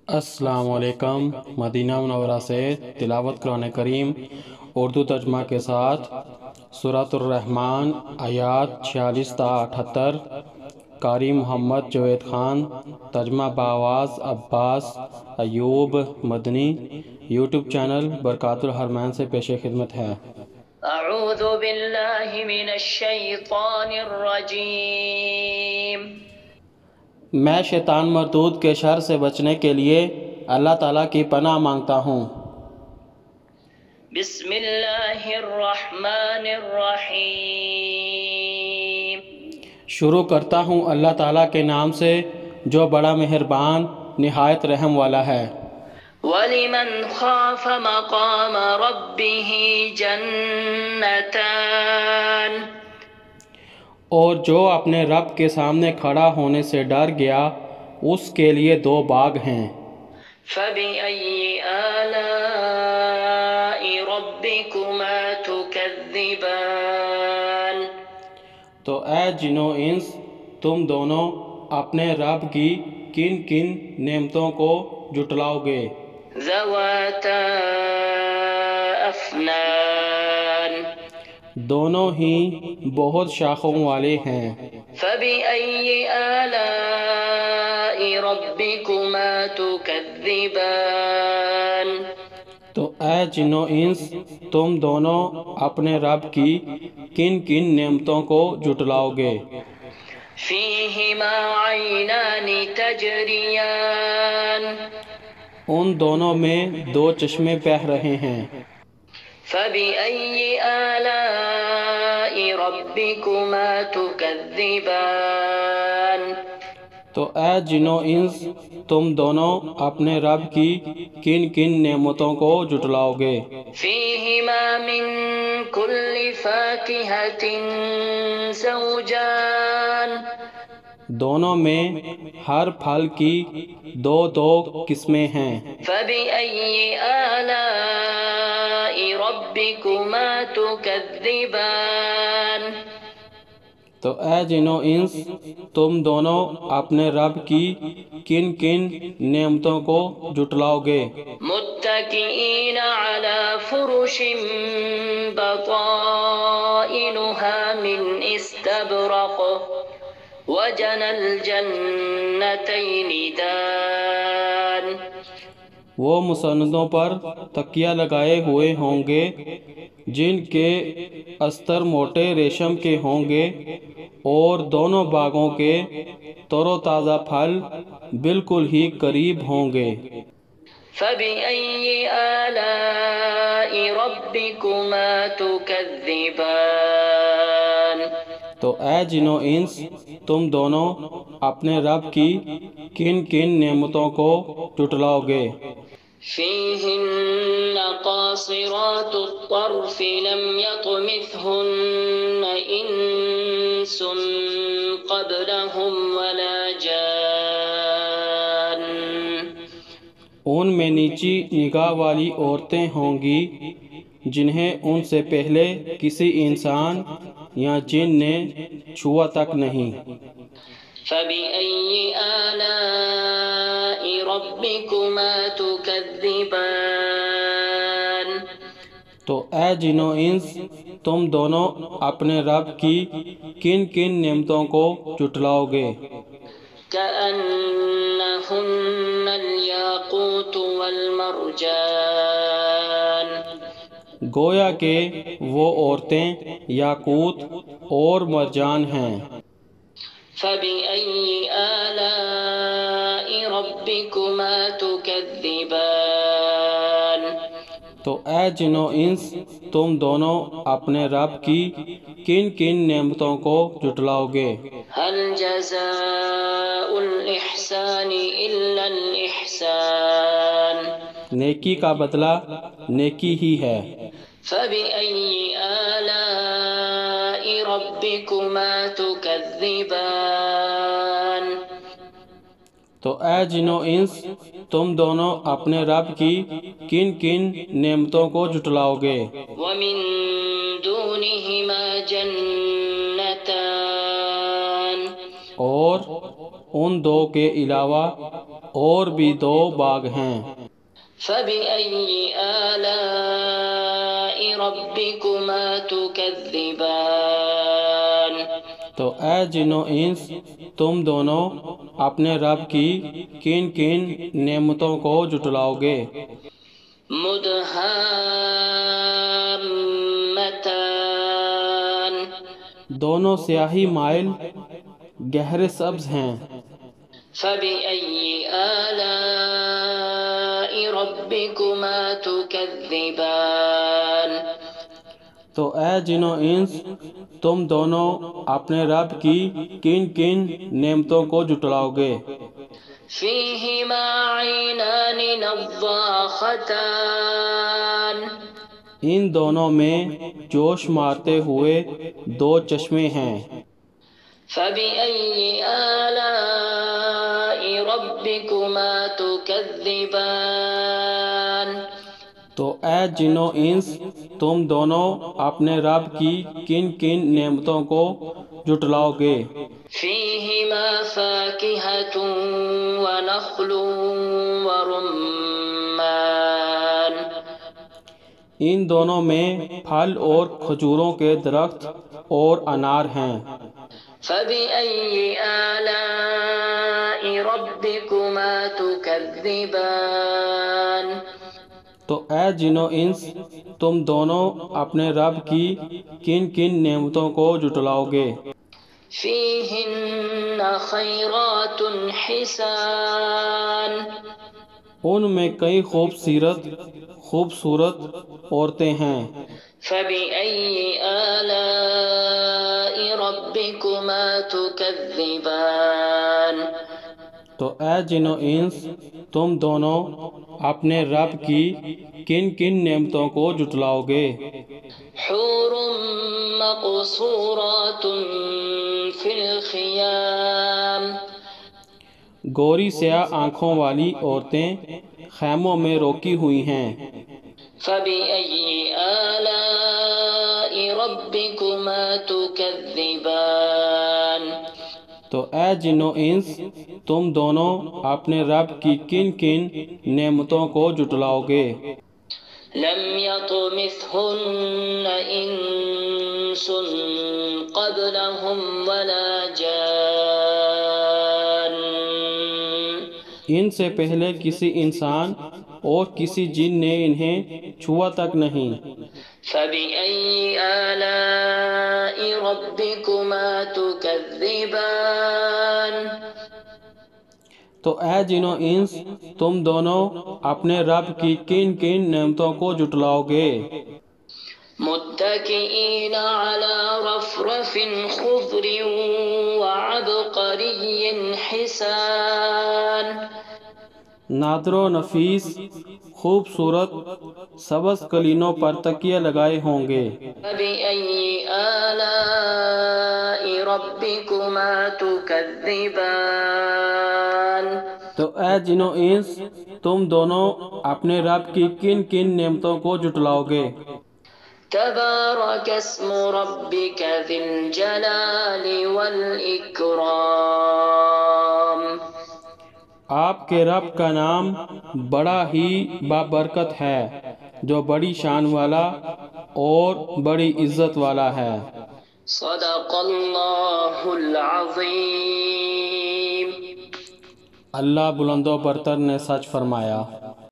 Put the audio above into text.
السلام علیکم۔ مدینہ منورہ سے تلاوت قرآن کریم اردو ترجمہ کے ساتھ سورۃ الرحمن آیات 46 تا 78۔ قاری محمد جاوید خان، ترجمہ بآواز عباس ایوب مدنی۔ یوٹیوب چینل برکات الحرمین سے پیش خدمت ہے۔ اعوذ باللہ من الشیطان الرجیم۔ میں شیطان مردود کے شر سے بچنے کے لیے اللہ تعالیٰ کی پناہ مانگتا ہوں۔ بسم اللہ الرحمن الرحیم۔ شروع کرتا ہوں اللہ تعالیٰ کے نام سے جو بڑا مہربان نہایت رحم والا ہے۔ وَلِمَنْ خَافَ مَقَامَ رَبِّهِ جَنَّتَانِ۔ اور جو اپنے رب کے سامنے کھڑا ہونے سے ڈر گیا اس کے لیے دو باغ ہیں۔ فَبِأَيِّ آلَاءِ رَبِّكُمَا تُكَذِّبَانِ۔ تو اے جن و انس، تم دونوں اپنے رب کی کن کن نعمتوں کو جھٹلاؤ گے؟ ذَوَاتَا أَفْنَانٍ۔ دونوں ہی بہت شاخوں والے ہیں۔ فَبِأَيِّ آلَاءِ رَبِّكُمَا تُكَذِّبَانِ۔ تو اے جن و انس، تم دونوں اپنے رب کی کن کن نعمتوں کو جھٹلاؤ گے؟ فِيهِمَا عَيْنَانِ تَجْرِيَانِ۔ ان دونوں میں دو چشمے بہہ رہے ہیں۔ فَبِأَيِّ آلَاءِ رَبِّكُمَا تُكَذِّبَانِ۔ تو اے جن و انس، تم دونوں اپنے رب کی کن کن نعمتوں کو جھٹلاؤ گے؟ فِيهِمَا مِن كُلِّ فَاكِهَةٍ زَوْجَانِ۔ دونوں میں ہر پھل کی دو دو قسمیں ہیں۔ فَبِأَيِّ آلَاءِ رَبِّكُمَا تُكَذِّبَانِ۔ تو اے جن و انس، تم دونوں اپنے رب کی کن کن نعمتوں کو جھٹلاؤ گے؟ متکئین علی فرش بطائنها من استبرق وجنى الجنتین دان۔ وہ مسندوں پر تکیہ لگائے ہوئے ہوں گے جن کے استر موٹے ریشم کے ہوں گے، اور دونوں باغوں کے تر و تازہ پھل بالکل ہی قریب ہوں گے۔ فَبِأَيِّ آلَاءِ رَبِّكُمَا تُكَذِّبَانِ۔ تو اے جن و انس، تم دونوں اپنے رب کی کن کن نعمتوں کو جھٹلاؤ گے؟ فِيهِنَّ قَاصِرَاتُ الطَّرْفِ لَمْ يَطْمِثْهُنَّ إِنسٌ قَبْلَهُمْ وَلَا جَانٌّ۔ ان میں نیچی نگاہ والی عورتیں ہوں گی جنہیں ان سے پہلے کسی انسان یا جن نے چھوا تک نہیں۔ فَبِأَيِّ آلَاءِ رَبِّكُمَا تُكَذِّبَانِ۔ تو اے جن و انس، تم دونوں اپنے رب کی کن کن نعمتوں کو جھٹلاؤ گے؟ كَأَنَّهُنَّ الْيَاقُوتُ وَالْمَرْجَانُ۔ گویا کہ وہ عورتیں یاقوت اور مرجان ہیں۔ فَبِأَيِّ آلَاءِ رَبِّكُمَا تُكَذِّبَانِ۔ تو اے جن و انس، تم دونوں اپنے رب کی کن کن نعمتوں کو جھٹلاؤ گے؟ هَلْ جَزَاءُ الْإِحْسَانِ إِلَّا الْإِحْسَانُ۔ نیکی کا بدلہ نیکی ہی ہے۔ فَبِأَيِّ آلَاءِ رَبِّكُمَا تُكَذِّبَانِ۔ تو اے جن و انس، تم دونوں اپنے رب کی کن کن نعمتوں کو جھٹلاؤ گے؟ وَمِن دُونِهِمَا جَنَّتَانِ۔ اور ان دو کے علاوہ اور بھی 2 باغ ہیں۔ فبأي آلاء ربكما تكذبان تو اے جن و انس تم دونوں اپنے رب کی کن کن نعمتوں کو جھٹلاؤ گے؟ مدهامتان دونوں سیاہی مائل گہرے سبز ہیں۔ فبأي آلاء ربكما تكذبان تو اے جن و انس تم دونوں اپنے رب کی کن کن نعمتوں کو جھٹلاؤ گے؟ فيهما عينان نضاختان ان دونوں میں جوش مارتے ہوئے 2 چشمے ہیں۔ فبأي آلاء ربكما تكذبان تو اے جن و انس تم دونوں اپنے رب کی کن کن نعمتوں کو جھٹلاؤ گے؟ فيهما فاكهة ونخل ورمان ان دونوں میں پھل اور کھجوروں کے درخت اور انار ہیں۔ فبأي آلاء ربكما تكذبان تو اے جن و انس تم دونوں اپنے رب کی کن کن نعمتوں کو جھٹلاؤ گے؟ فيهن خيرات حسان ان میں کئی خوبصورت عورتیں ہیں۔ فبأي آلاء ربكما تكذبان تو اے جن و انس تم دونوں اپنے رب کی کن کن نعمتوں کو جھٹلاؤ گے؟ حور مقصورات في الخيام گوری سیاہ آنکھوں والی عورتیں خیموں میں روکی ہوئی ہیں۔ فبأي آلاء ربكما تكذبان تو اے جن و انس تم دونوں اپنے رب کی کن کن نعمتوں کو جھٹلاؤ گے؟ لم يطمثهن إنس قبلهم ولا جان ان سے پہلے کسی انسان اور کسی جن نے انہیں چھوا تک نہیں۔ فبأي آلاء ربكما تكذبان تو اے جن و انس تم دونوں اپنے رب کی کن کن نعمتوں کو جھٹلاؤ گے؟ متكئين على رفرف خضر وعبقري حسان نادر و نفیس خوبصورت سبز قلینوں پر تکیے لگائے ہوں گے۔ فبأي آلاء ربكما تكذبان تو اے جن و انس تم دونوں اپنے رب کی کن کن نعمتوں کو جھٹلاؤ گے؟ تبارك اسم ربك ذي الجلال والإكرام آپ کے رب کا نام بڑا ہی بابرکت ہے جو بڑی شان والا اور بڑی عزت والا ہے۔ صدق اللہ العظیم۔ اللہ بلند و برتر نے سچ فرمایا۔